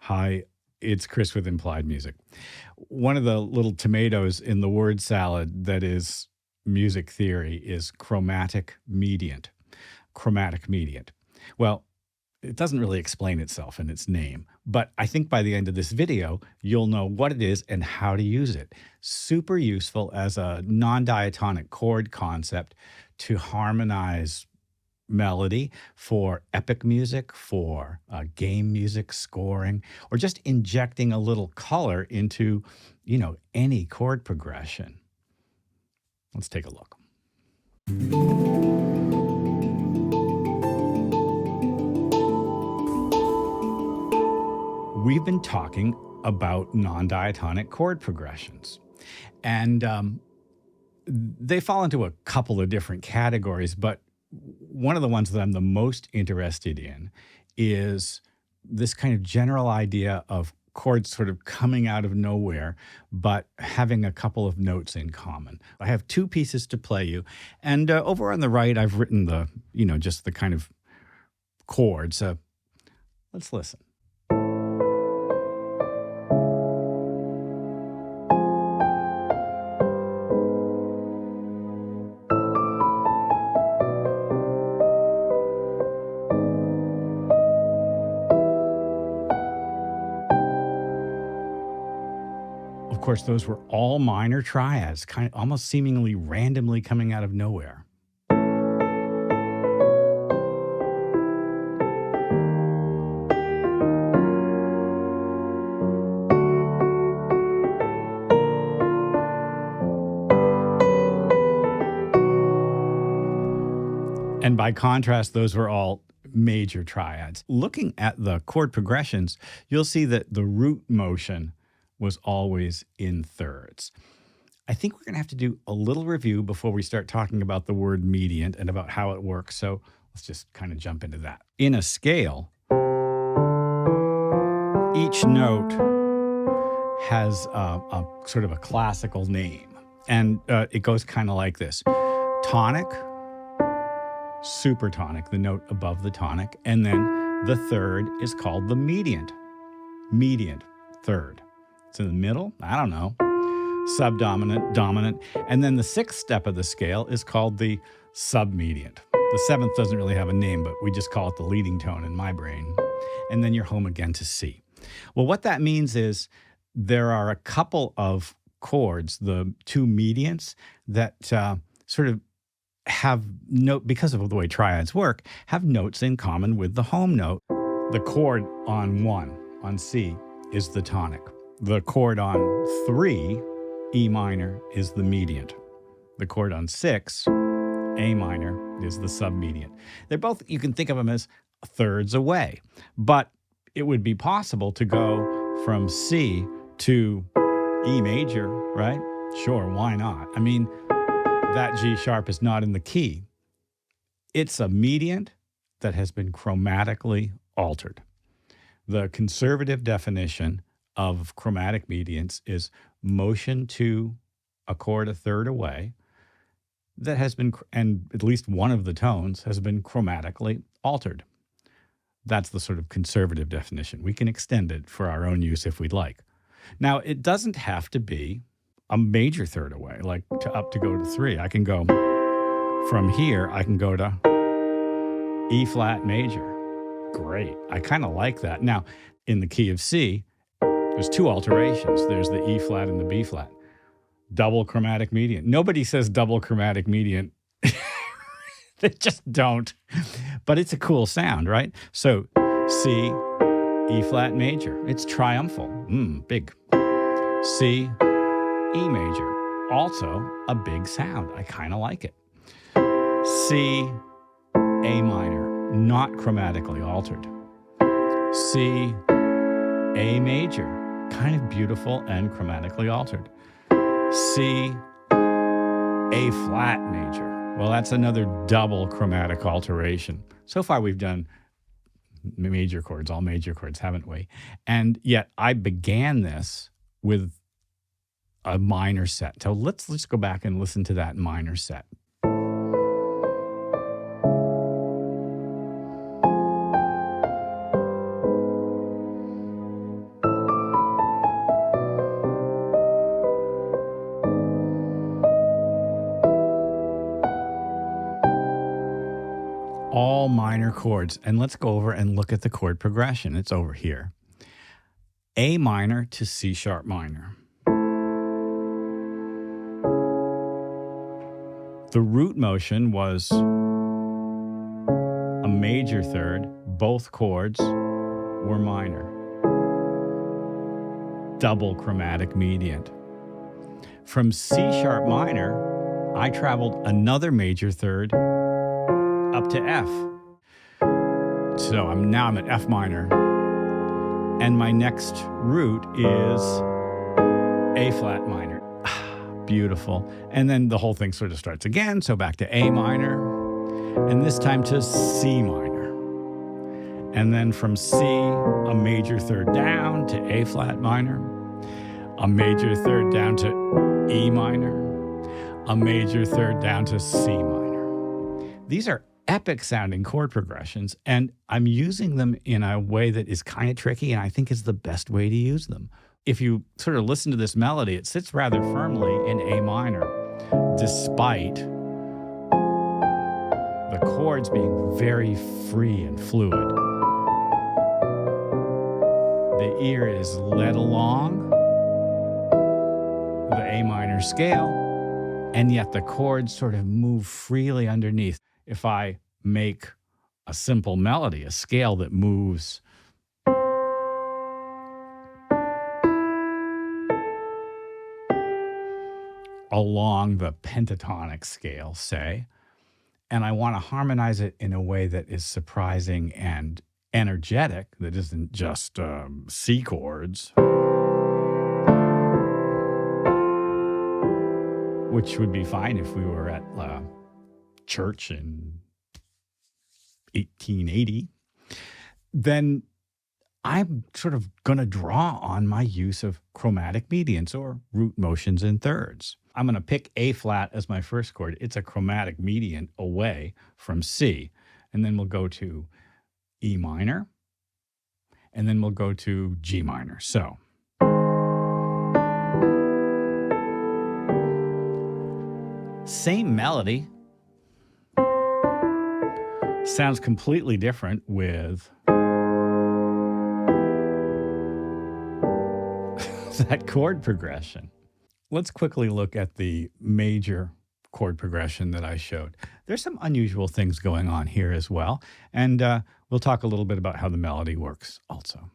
Hi, it's Chris with Implied Music. One of the little tomatoes in the word salad that is music theory is chromatic mediant. Chromatic mediant. Well, it doesn't really explain itself in its name, but I think by the end of this video, you'll know what it is and how to use it. Super useful as a non-diatonic chord concept to harmonize melody for epic music, for game music scoring, or just injecting a little color into, any chord progression. Let's take a look. We've been talking about non-diatonic chord progressions, and they fall into a couple of different categories, but one of the ones that I'm the most interested in is this kind of general idea of chords sort of coming out of nowhere, but having a couple of notes in common. I have two pieces to play you, and over on the right, I've written the, just the kind of chords. Let's listen. Of course, those were all minor triads, kind of almost seemingly randomly coming out of nowhere. And by contrast, those were all major triads. Looking at the chord progressions, you'll see that the root motion was always in thirds. I think we're going to have to do a little review before we start talking about the word mediant and about how it works. So let's just kind of jump into that. In a scale, each note has a sort of a classical name. And it goes kind of like this. Tonic, supertonic, the note above the tonic. And then the third is called the mediant. Mediant, third. It's in the middle, I don't know, subdominant, dominant. And then the sixth step of the scale is called the submediant. The seventh doesn't really have a name, but we just call it the leading tone in my brain. And then you're home again to C. Well, what that means is there are a couple of chords, the two mediants, that sort of have because of the way triads work, have notes in common with the home note. The chord on 1, on C, is the tonic. The chord on 3, E minor, is the mediant. The chord on 6, A minor, is the submediant. They're both, you can think of them as thirds away, but it would be possible to go from C to E major, right? Sure, why not? I mean, that G sharp is not in the key. It's a mediant that has been chromatically altered. The conservative definition of chromatic mediants is motion to a chord a third away that has been, and at least one of the tones has been chromatically altered. That's the sort of conservative definition. We can extend it for our own use if we'd like. Now, it doesn't have to be a major third away, like to go to 3. I can go from here, I can go to E flat major. Great. I kind of like that. Now, in the key of C, there's two alterations. There's the E flat and the B flat. Double chromatic mediant. Nobody says double chromatic mediant. They just don't. But it's a cool sound, right? So C, E flat major. It's triumphal. Big. C, E major. Also a big sound. I kind of like it. C, A minor. Not chromatically altered. C, A major. Kind of beautiful and chromatically altered. C, A flat major. Well, that's another double chromatic alteration. So far we've done major chords, all major chords, haven't we? And yet I began this with a minor set. So let's go back and listen to that minor set. minor chords. And let's go over and look at the chord progression. It's over here. A minor to C sharp minor. The root motion was a major third. Both chords were minor. Double chromatic mediant. From C sharp minor, I traveled another major third up to F. So now I'm at F minor. And my next root is A flat minor. Beautiful. And then the whole thing sort of starts again. So back to A minor, and this time to C minor. And then from C, a major third down to A flat minor, a major third down to E minor, a major third down to C minor. These are epic sounding chord progressions, and I'm using them in a way that is kind of tricky, and I think is the best way to use them. If you sort of listen to this melody, it sits rather firmly in A minor, despite the chords being very free and fluid. The ear is led along the A minor scale, and yet the chords sort of move freely underneath. If I make a simple melody, a scale that moves along the pentatonic scale, say, and I want to harmonize it in a way that is surprising and energetic, that isn't just C chords, which would be fine if we were at church in 1880, then I'm sort of going to draw on my use of chromatic mediants or root motions in thirds. I'm going to pick A flat as my first chord. It's a chromatic mediant away from C. And then we'll go to E minor. And then we'll go to G minor. So same melody. Sounds completely different with that chord progression. Let's quickly look at the major chord progression that I showed. There's some unusual things going on here as well, and we'll talk a little bit about how the melody works also.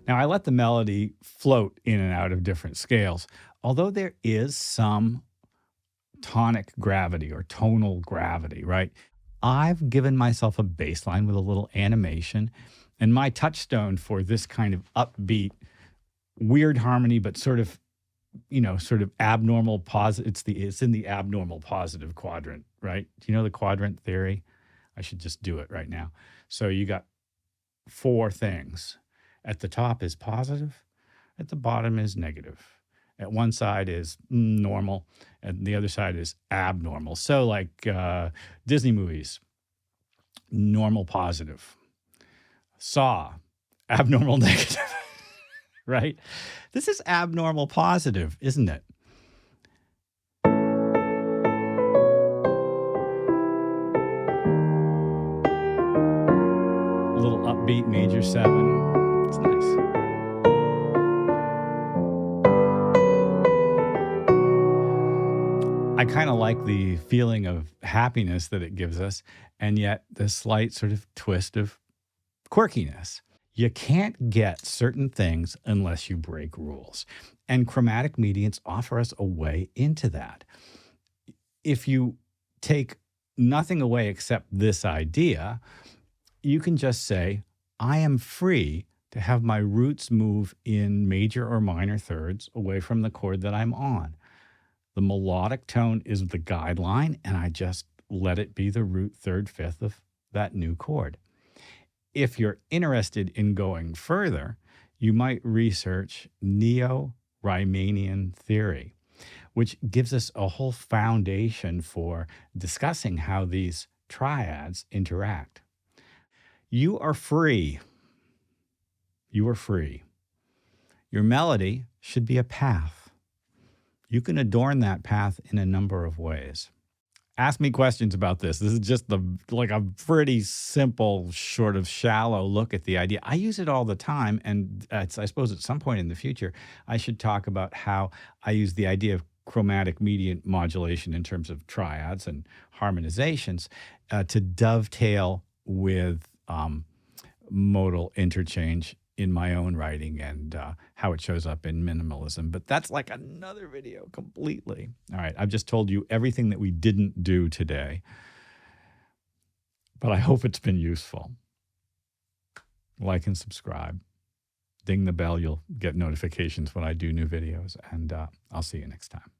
Now, I let the melody float in and out of different scales, although there is some tonic gravity or tonal gravity, right? I've given myself a bass line with a little animation, and my touchstone for this kind of upbeat, weird harmony, but sort of abnormal positive, it's in the abnormal positive quadrant, right? Do you know the quadrant theory? I should just do it right now. So you got four things. At the top is positive, at the bottom is negative. At one side is normal, and the other side is abnormal. So like Disney movies, normal positive. Saw, abnormal negative, right? This is abnormal positive, isn't it? A little upbeat major 7. It's nice. I kind of like the feeling of happiness that it gives us, and yet the slight sort of twist of quirkiness. You can't get certain things unless you break rules, and chromatic mediants offer us a way into that. If you take nothing away except this idea, you can just say, I am free to have my roots move in major or minor thirds away from the chord that I'm on. The melodic tone is the guideline, and I just let it be the root third fifth of that new chord. If you're interested in going further, you might research neo-Riemannian theory, which gives us a whole foundation for discussing how these triads interact. You are free. You are free. Your melody should be a path. You can adorn that path in a number of ways. Ask me questions about this. This is just like a pretty simple, sort of shallow look at the idea. I use it all the time, and I suppose at some point in the future, I should talk about how I use the idea of chromatic mediant modulation in terms of triads and harmonizations to dovetail with modal interchange in my own writing and how it shows up in minimalism. But that's like another video completely. All right, I've just told you everything that we didn't do today, but I hope it's been useful. Like and subscribe. Ding the bell. You'll get notifications when I do new videos, and I'll see you next time.